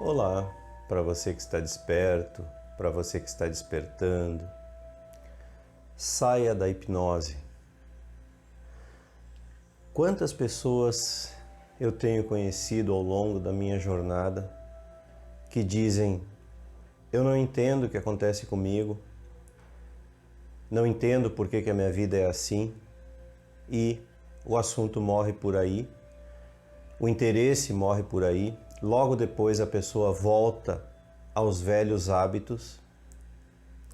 Olá, para você que está desperto, para você que está despertando. Saia da hipnose. Quantas pessoas eu tenho conhecido ao longo da minha jornada que dizem: eu não entendo o que acontece comigo, não entendo por que a minha vida é assim, e o assunto morre por aí, o interesse morre por aí. Logo depois a pessoa volta aos velhos hábitos,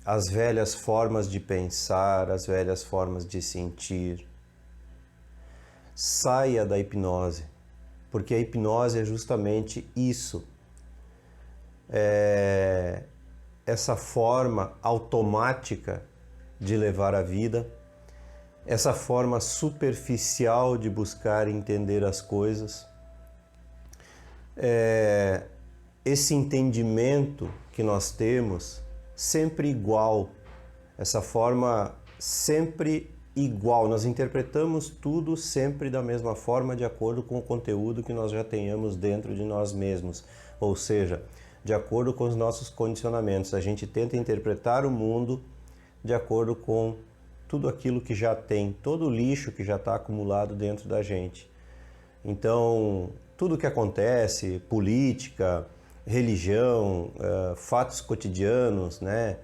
às velhas formas de pensar, às velhas formas de sentir. Saia da hipnose, porque a hipnose é justamente isso. É essa forma automática de levar a vida, essa forma superficial de buscar entender as coisas. Esse entendimento que nós temos sempre igual, essa forma sempre igual, nós interpretamos tudo sempre da mesma forma de acordo com o conteúdo que nós já tenhamos dentro de nós mesmos, ou seja, de acordo com os nossos condicionamentos. A gente tenta interpretar o mundo de acordo com tudo aquilo que já tem, todo o lixo que já está acumulado dentro da gente. Então, tudo que acontece, política, religião, fatos cotidianos, né?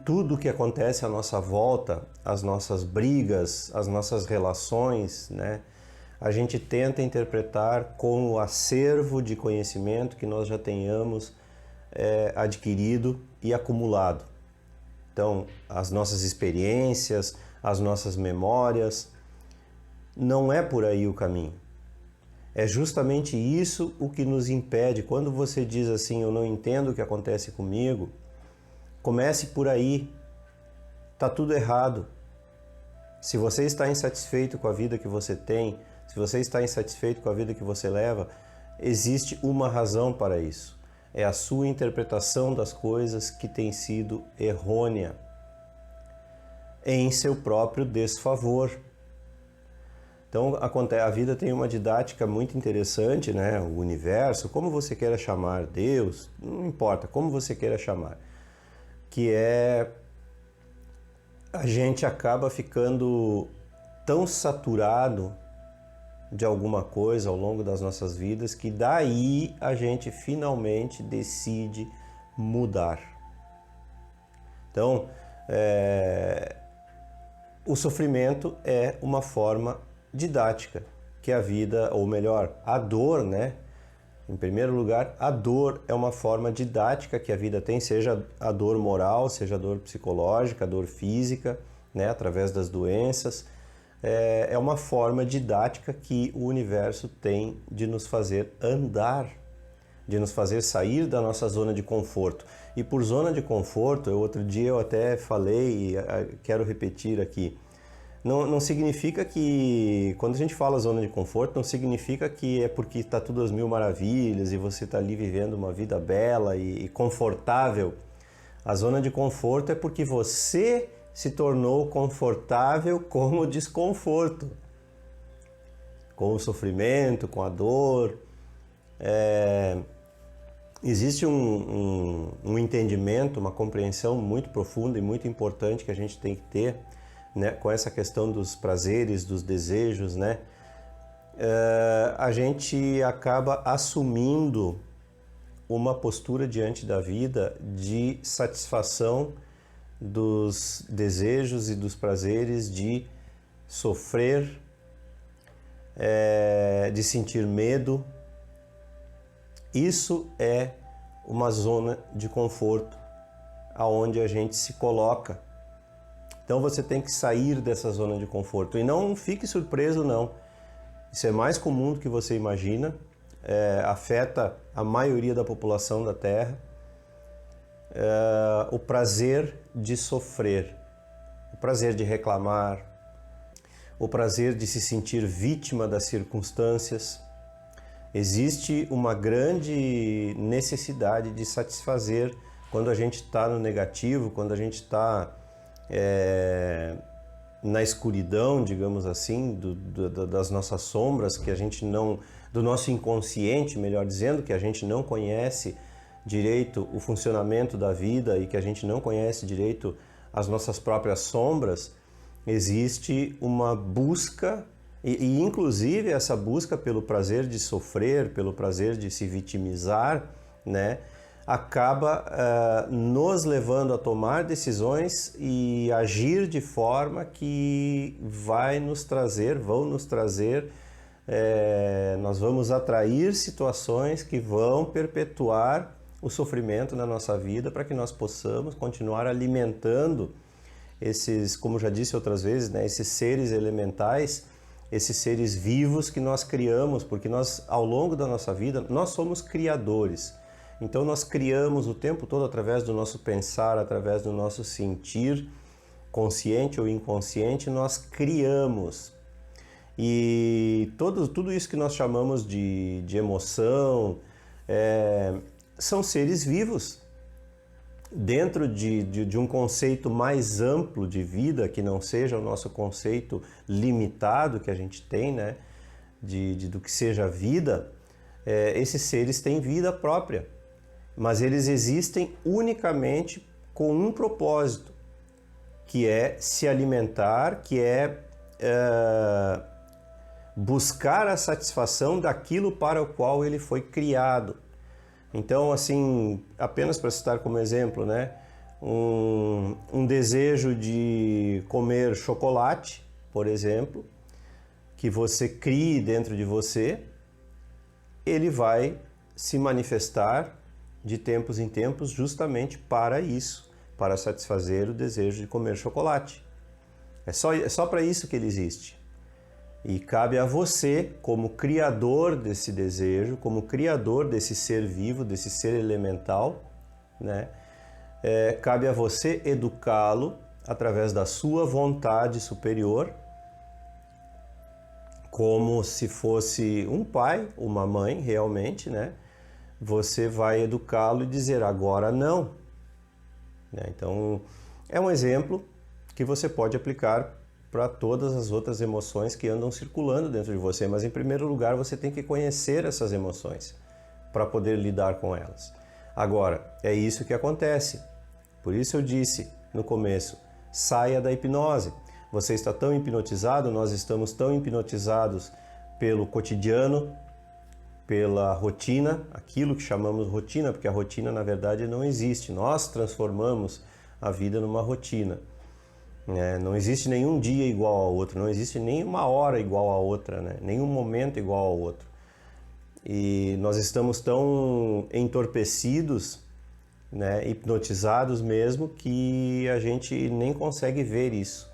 Tudo que acontece à nossa volta, as nossas brigas, as nossas relações, né? A gente tenta interpretar com o acervo de conhecimento que nós já tenhamos adquirido e acumulado. Então, as nossas experiências, as nossas memórias. Não é por aí o caminho. É justamente isso o que nos impede. Quando você diz assim, eu não entendo o que acontece comigo, comece por aí. Tá tudo errado. Se você está insatisfeito com a vida que você tem, se você está insatisfeito com a vida que você leva, existe uma razão para isso. É a sua interpretação das coisas que tem sido errônea, em seu próprio desfavor. Então, a vida tem uma didática muito interessante, né? O universo, como você queira chamar, Deus, não importa, como você queira chamar, que é a gente acaba ficando tão saturado de alguma coisa ao longo das nossas vidas que daí a gente finalmente decide mudar. Então, o sofrimento é uma forma didática que a vida, ou melhor, a dor, né? Em primeiro lugar, a dor é uma forma didática que a vida tem, seja a dor moral, seja a dor psicológica, a dor física, né? Através das doenças. É uma forma didática que o universo tem de nos fazer andar, de nos fazer sair da nossa zona de conforto. E por zona de conforto, outro dia eu até falei e quero repetir aqui, não significa que, quando a gente fala zona de conforto, não significa que é porque está tudo às mil maravilhas e você está ali vivendo uma vida bela e confortável. A zona de conforto é porque você se tornou confortável com o desconforto, com o sofrimento, com a dor. Existe um entendimento, uma compreensão muito profunda e muito importante que a gente tem que ter, né, com essa questão dos prazeres, dos desejos, né? A gente acaba assumindo uma postura diante da vida de satisfação dos desejos e dos prazeres, de sofrer, de sentir medo. Isso é uma zona de conforto aonde a gente se coloca. Então você tem que sair dessa zona de conforto e não fique surpreso não. Isso é mais comum do que você imagina, afeta a maioria da população da Terra. O prazer de sofrer, o prazer de reclamar, o prazer de se sentir vítima das circunstâncias. Existe uma grande necessidade de satisfazer quando a gente está no negativo, quando a gente está na escuridão, digamos assim, das nossas sombras, que a gente não, do nosso inconsciente, melhor dizendo, que a gente não conhece direito o funcionamento da vida e que a gente não conhece direito as nossas próprias sombras, existe uma busca, e inclusive essa busca pelo prazer de sofrer, pelo prazer de se vitimizar, né, acaba nos levando a tomar decisões e agir de forma que vão nos trazer, nós vamos atrair situações que vão perpetuar o sofrimento na nossa vida para que nós possamos continuar alimentando esses, como já disse outras vezes, né, esses seres elementais, esses seres vivos que nós criamos, porque nós, ao longo da nossa vida, nós somos criadores. Então nós criamos o tempo todo através do nosso pensar, através do nosso sentir, consciente ou inconsciente, nós criamos. E tudo isso que nós chamamos de emoção, são seres vivos. Dentro de um conceito mais amplo de vida, que não seja o nosso conceito limitado que a gente tem, né, do que seja vida, esses seres têm vida própria, mas eles existem unicamente com um propósito, que é se alimentar, que é buscar a satisfação daquilo para o qual ele foi criado. Então, assim, apenas para citar como exemplo, né, um desejo de comer chocolate, por exemplo, que você crie dentro de você, ele vai se manifestar de tempos em tempos justamente para isso, para satisfazer o desejo de comer chocolate. É só para isso que ele existe. E cabe a você, como criador desse desejo, como criador desse ser vivo, desse ser elemental, né? Cabe a você educá-lo através da sua vontade superior, como se fosse um pai, uma mãe, realmente, né? Você vai educá-lo e dizer agora não. Então, é um exemplo que você pode aplicar para todas as outras emoções que andam circulando dentro de você, mas em primeiro lugar você tem que conhecer essas emoções para poder lidar com elas. Agora, é isso que acontece. Por isso eu disse no começo, saia da hipnose. Você está tão hipnotizado, nós estamos tão hipnotizados pelo cotidiano, pela rotina, aquilo que chamamos rotina, porque a rotina na verdade não existe. Nós transformamos a vida numa rotina. Não existe nenhum dia igual ao outro, não existe nenhuma hora igual a outra, né? Nenhum momento igual ao outro. E nós estamos tão entorpecidos, né, hipnotizados mesmo, que a gente nem consegue ver isso.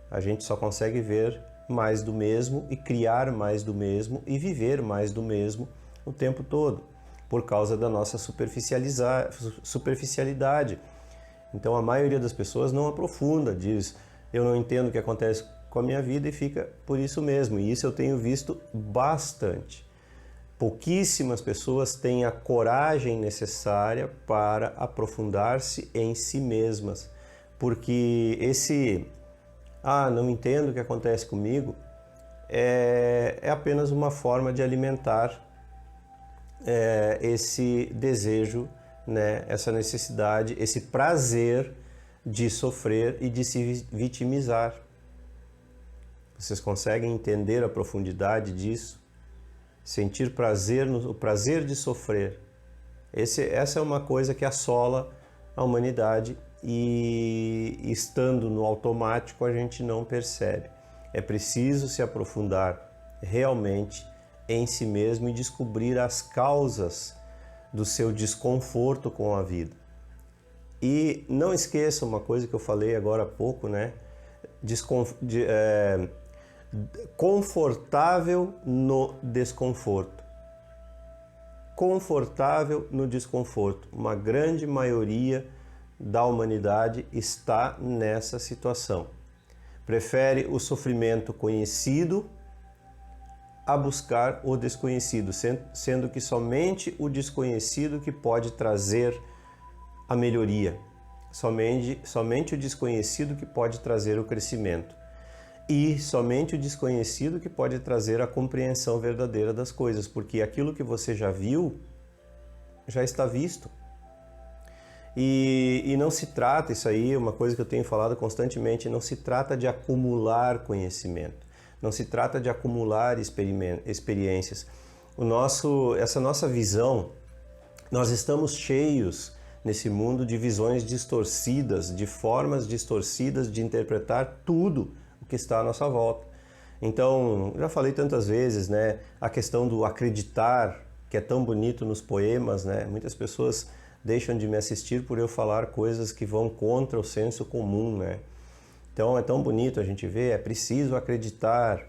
A gente só consegue ver mais do mesmo e criar mais do mesmo e viver mais do mesmo o tempo todo, por causa da nossa superficialidade. Então a maioria das pessoas não aprofunda, diz, eu não entendo o que acontece com a minha vida e fica por isso mesmo. E isso eu tenho visto bastante. Pouquíssimas pessoas têm a coragem necessária para aprofundar-se em si mesmas, porque não entendo o que acontece comigo, é apenas uma forma de alimentar esse desejo, né, essa necessidade, esse prazer de sofrer e de se vitimizar. Vocês conseguem entender a profundidade disso? Sentir prazer, o prazer de sofrer. Essa é uma coisa que assola a humanidade e, estando no automático, a gente não percebe. É preciso se aprofundar realmente em si mesmo e descobrir as causas do seu desconforto com a vida. E não esqueça uma coisa que eu falei agora há pouco, né? Confortável no desconforto. Confortável no desconforto. Uma grande maioria da humanidade está nessa situação. Prefere o sofrimento conhecido a buscar o desconhecido, sendo que somente o desconhecido que pode trazer a melhoria, somente o desconhecido que pode trazer o crescimento. E somente o desconhecido que pode trazer a compreensão verdadeira das coisas, porque aquilo que você já viu, já está visto. E não se trata, isso aí é uma coisa que eu tenho falado constantemente, não se trata de acumular conhecimento, não se trata de acumular experiências. Essa nossa visão, nós estamos cheios nesse mundo de visões distorcidas, de formas distorcidas de interpretar tudo o que está à nossa volta. Então, já falei tantas vezes, né, a questão do acreditar, que é tão bonito nos poemas, né? Muitas pessoas deixam de me assistir por eu falar coisas que vão contra o senso comum, né? Então é tão bonito a gente ver, é preciso acreditar.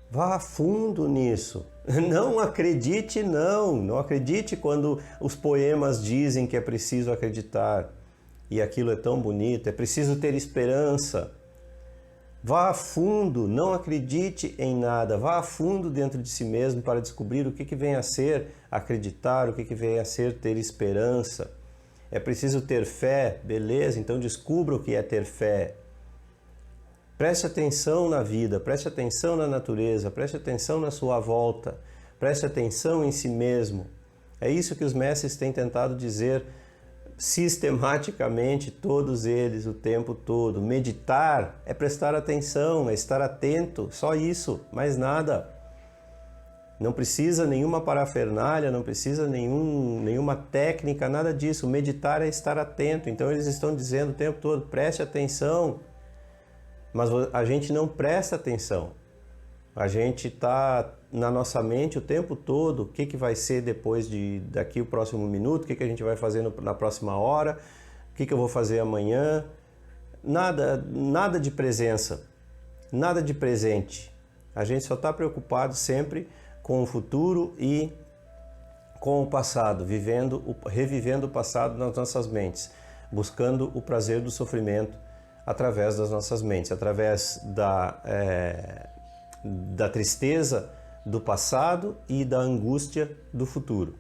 Vá a fundo nisso. Não acredite, não acredite quando os poemas dizem que é preciso acreditar. E aquilo é tão bonito, é preciso ter esperança. Vá a fundo, não acredite em nada, vá a fundo dentro de si mesmo para descobrir o que vem a ser acreditar, o que vem a ser ter esperança. É preciso ter fé, beleza? Então descubra o que é ter fé. Preste atenção na vida, preste atenção na natureza, preste atenção na sua volta, preste atenção em si mesmo. É isso que os mestres têm tentado dizer sistematicamente, todos eles, o tempo todo. Meditar é prestar atenção, é estar atento, só isso, mais nada. Não precisa nenhuma parafernália, não precisa nenhuma técnica, nada disso. Meditar é estar atento. Então eles estão dizendo o tempo todo, preste atenção. Mas a gente não presta atenção. A gente está na nossa mente o tempo todo, o que vai ser daqui o próximo minuto, o que a gente vai fazer na próxima hora, o que eu vou fazer amanhã. Nada de presença, nada de presente. A gente só está preocupado sempre com o futuro e com o passado, revivendo o passado nas nossas mentes, buscando o prazer do sofrimento através das nossas mentes, através da tristeza do passado e da angústia do futuro.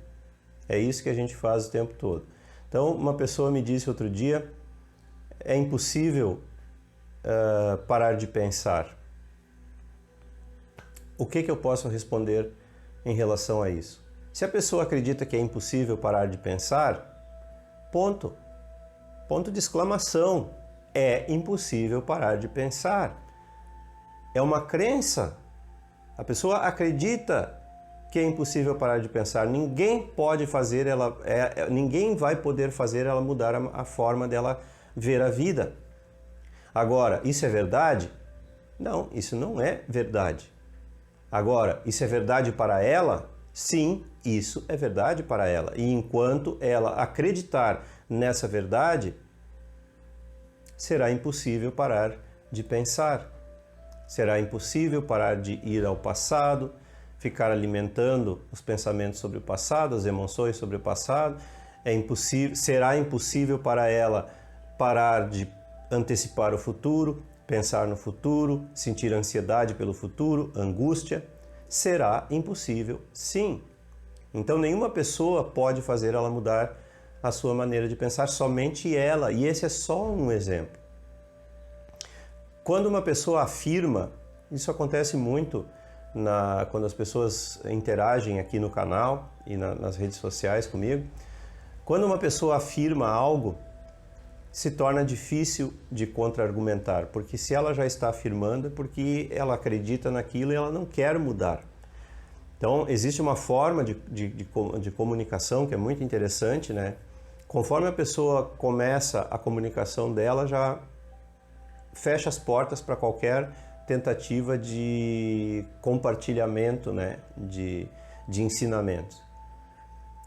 É isso que a gente faz o tempo todo. Então, uma pessoa me disse outro dia, é impossível parar de pensar. O que eu posso responder em relação a isso? Se a pessoa acredita que é impossível parar de pensar, ponto. Ponto de exclamação. É impossível parar de pensar. É uma crença. A pessoa acredita que é impossível parar de pensar. Ninguém vai poder fazer ela mudar a forma dela ver a vida. Agora, isso é verdade? Não, isso não é verdade. Agora, isso é verdade para ela? Sim, isso é verdade para ela. E enquanto ela acreditar nessa verdade, será impossível parar de pensar. Será impossível parar de ir ao passado, ficar alimentando os pensamentos sobre o passado, as emoções sobre o passado. Será impossível para ela parar de antecipar o futuro, pensar no futuro, sentir ansiedade pelo futuro, angústia. Será impossível, sim. Então nenhuma pessoa pode fazer ela mudar a sua maneira de pensar, somente ela. E esse é só um exemplo. Quando uma pessoa afirma, isso acontece muito quando as pessoas interagem aqui no canal e nas redes sociais comigo, quando uma pessoa afirma algo, se torna difícil de contra-argumentar, porque se ela já está afirmando é porque ela acredita naquilo e ela não quer mudar. Então, existe uma forma de comunicação que é muito interessante, né? Conforme a pessoa começa a comunicação dela, já fecha as portas para qualquer tentativa de compartilhamento, né? de ensinamentos.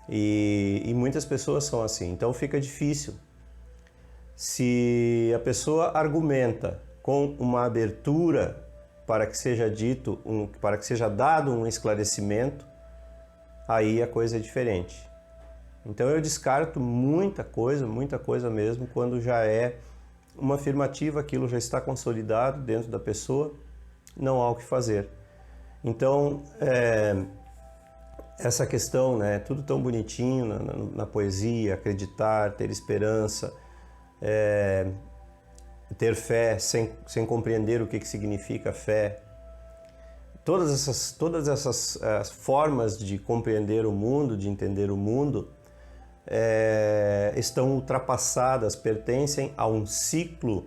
E muitas pessoas são assim, então fica difícil. Se a pessoa argumenta com uma abertura para que seja para que seja dado um esclarecimento, aí a coisa é diferente. Então eu descarto muita coisa mesmo, quando já é uma afirmativa, aquilo já está consolidado dentro da pessoa, não há o que fazer. Então, essa questão, né, tudo tão bonitinho na poesia, acreditar, ter esperança, ter fé sem compreender o que significa fé. Todas essas formas de compreender o mundo, de entender o mundo, estão ultrapassadas, pertencem a um ciclo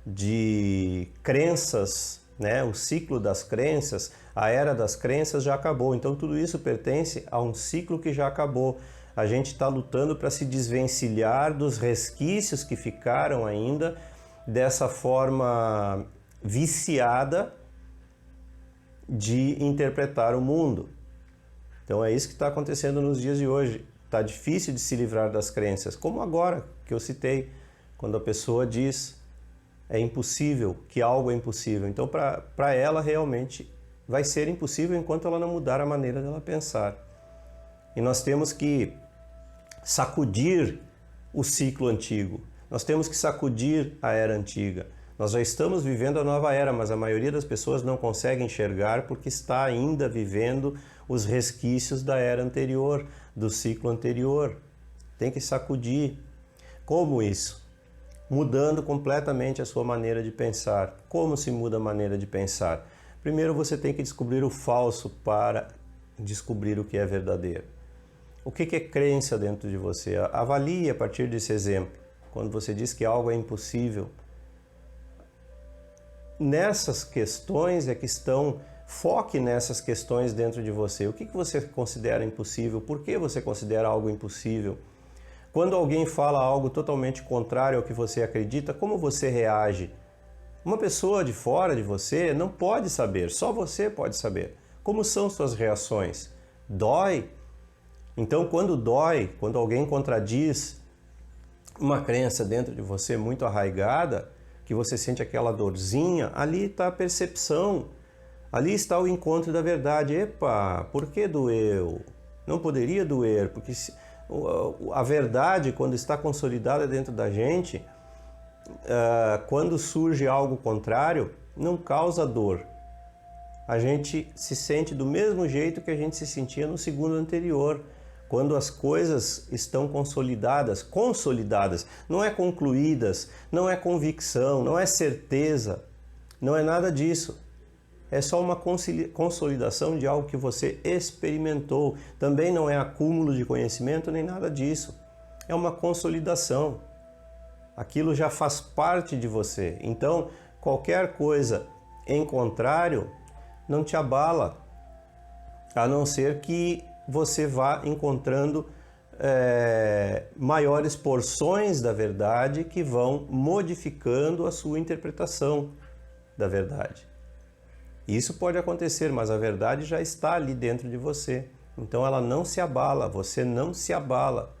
de crenças, né? O ciclo das crenças, a era das crenças já acabou. Então tudo isso pertence a um ciclo que já acabou. A gente está lutando para se desvencilhar dos resquícios que ficaram ainda dessa forma viciada de interpretar o mundo. Então é isso que está acontecendo nos dias de hoje. Está difícil de se livrar das crenças, como agora que eu citei, quando a pessoa diz é impossível, que algo é impossível. Então para ela realmente vai ser impossível enquanto ela não mudar a maneira dela pensar. E nós temos que sacudir o ciclo antigo. Nós temos que sacudir a era antiga. Nós já estamos vivendo a nova era, mas a maioria das pessoas não consegue enxergar porque está ainda vivendo os resquícios da era anterior, do ciclo anterior. Tem que sacudir. Como isso? Mudando completamente a sua maneira de pensar. Como se muda a maneira de pensar? Primeiro você tem que descobrir o falso para descobrir o que é verdadeiro. O que é crença dentro de você? Avalie a partir desse exemplo. Quando você diz que algo é impossível, nessas questões é que estão, foque nessas questões dentro de você. O que você considera impossível? Por que você considera algo impossível? Quando alguém fala algo totalmente contrário ao que você acredita, como você reage? Uma pessoa de fora de você não pode saber, só você pode saber. Como são suas reações? Dói? Então, quando dói, quando alguém contradiz uma crença dentro de você muito arraigada, que você sente aquela dorzinha, ali está a percepção, ali está o encontro da verdade. Epa, por que doeu? Não poderia doer, porque a verdade, quando está consolidada dentro da gente, quando surge algo contrário, não causa dor. A gente se sente do mesmo jeito que a gente se sentia no segundo anterior. Quando as coisas estão consolidadas, não é concluídas, não é convicção, não é certeza, não é nada disso. É só uma consolidação de algo que você experimentou. Também não é acúmulo de conhecimento nem nada disso. É uma consolidação. Aquilo já faz parte de você. Então, qualquer coisa em contrário não te abala, a não ser que você vá encontrando maiores porções da verdade que vão modificando a sua interpretação da verdade. Isso pode acontecer, mas a verdade já está ali dentro de você. Então ela não se abala, você não se abala.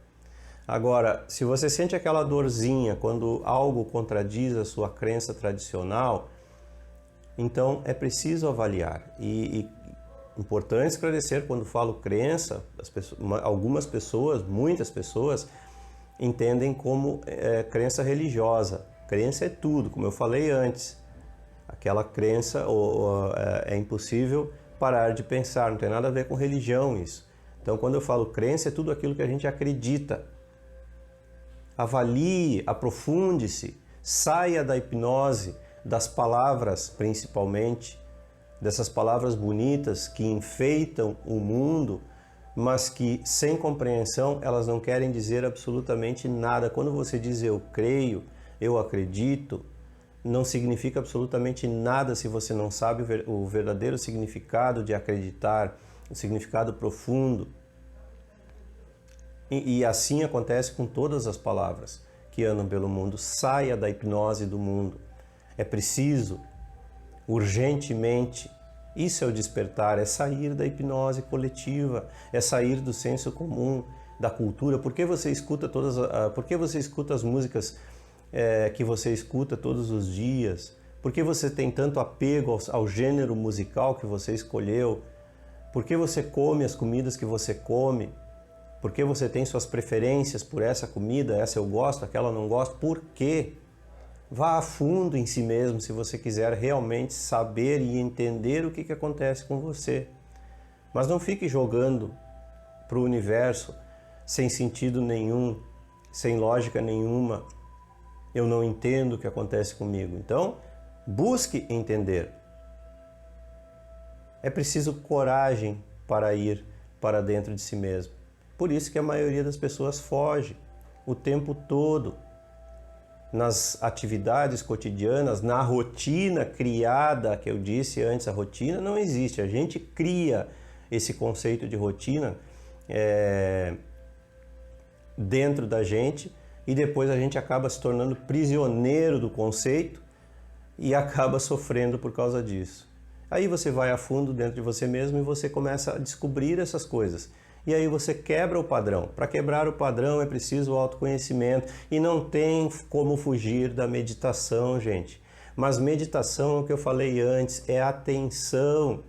Agora, se você sente aquela dorzinha quando algo contradiz a sua crença tradicional, então é preciso avaliar. E importante esclarecer, quando falo crença, algumas pessoas, muitas pessoas, entendem como crença religiosa. Crença é tudo, como eu falei antes. Aquela crença é impossível parar de pensar, não tem nada a ver com religião isso. Então, quando eu falo crença, é tudo aquilo que a gente acredita. Avalie, aprofunde-se, saia da hipnose, das palavras principalmente, dessas palavras bonitas que enfeitam o mundo, mas que sem compreensão elas não querem dizer absolutamente nada. Quando você diz eu creio, eu acredito, não significa absolutamente nada se você não sabe o verdadeiro significado de acreditar, o significado profundo. E assim acontece com todas as palavras que andam pelo mundo. Saia da hipnose do mundo. É preciso, urgentemente, isso é o despertar, é sair da hipnose coletiva, é sair do senso comum, da cultura. Por que você escuta as músicas que você escuta todos os dias? Por que você tem tanto apego ao gênero musical que você escolheu? Por que você come as comidas que você come? Por que você tem suas preferências por essa comida? Essa eu gosto, aquela eu não gosto. Por quê? Vá a fundo em si mesmo se você quiser realmente saber e entender o que acontece com você. Mas não fique jogando para o universo sem sentido nenhum, sem lógica nenhuma, eu não entendo o que acontece comigo. Então, busque entender. É preciso coragem para ir para dentro de si mesmo. Por isso que a maioria das pessoas foge o tempo todo nas atividades cotidianas, na rotina criada, que eu disse antes, a rotina não existe. A gente cria esse conceito de rotina dentro da gente e depois a gente acaba se tornando prisioneiro do conceito e acaba sofrendo por causa disso. Aí você vai a fundo dentro de você mesmo e você começa a descobrir essas coisas. E aí você quebra o padrão. Para quebrar o padrão é preciso o autoconhecimento e não tem como fugir da meditação, gente. Mas meditação, o que eu falei antes, é atenção.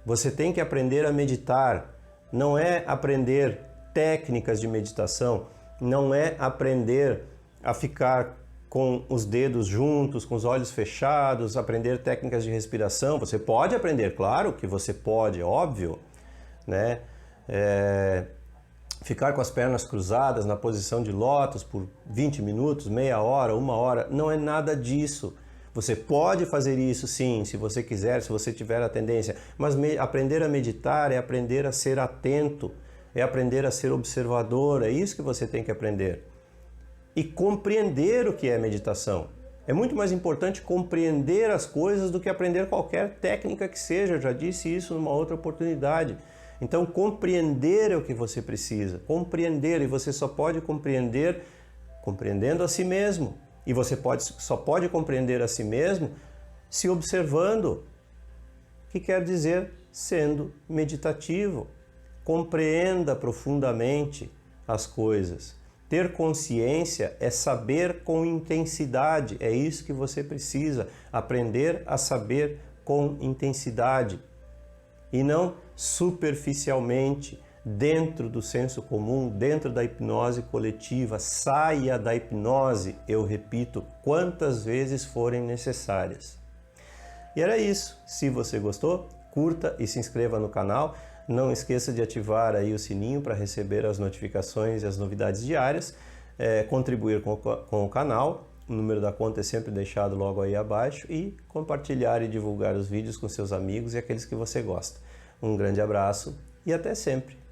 Você tem que aprender a meditar. Não é aprender técnicas de meditação, não é aprender a ficar com os dedos juntos, com os olhos fechados, aprender técnicas de respiração. Você pode aprender, claro que você pode, óbvio, né? Ficar com as pernas cruzadas na posição de lótus por 20 minutos, meia hora, uma hora, não é nada disso. Você pode fazer isso sim, se você quiser, se você tiver a tendência, mas aprender a meditar é aprender a ser atento, é aprender a ser observador, é isso que você tem que aprender. E compreender o que é meditação. É muito mais importante compreender as coisas do que aprender qualquer técnica que seja, eu já disse isso numa outra oportunidade. Então, compreender é o que você precisa, compreender, e você só pode compreender compreendendo a si mesmo. E você só pode compreender a si mesmo se observando, que quer dizer sendo meditativo. Compreenda profundamente as coisas. Ter consciência é saber com intensidade, é isso que você precisa, aprender a saber com intensidade. E não superficialmente, dentro do senso comum, dentro da hipnose coletiva. Saia da hipnose, eu repito, quantas vezes forem necessárias. E era isso. Se você gostou, curta e se inscreva no canal. Não esqueça de ativar aí o sininho para receber as notificações e as novidades diárias. Contribuir com o canal. O número da conta é sempre deixado logo aí abaixo e compartilhar e divulgar os vídeos com seus amigos e aqueles que você gosta. Um grande abraço e até sempre!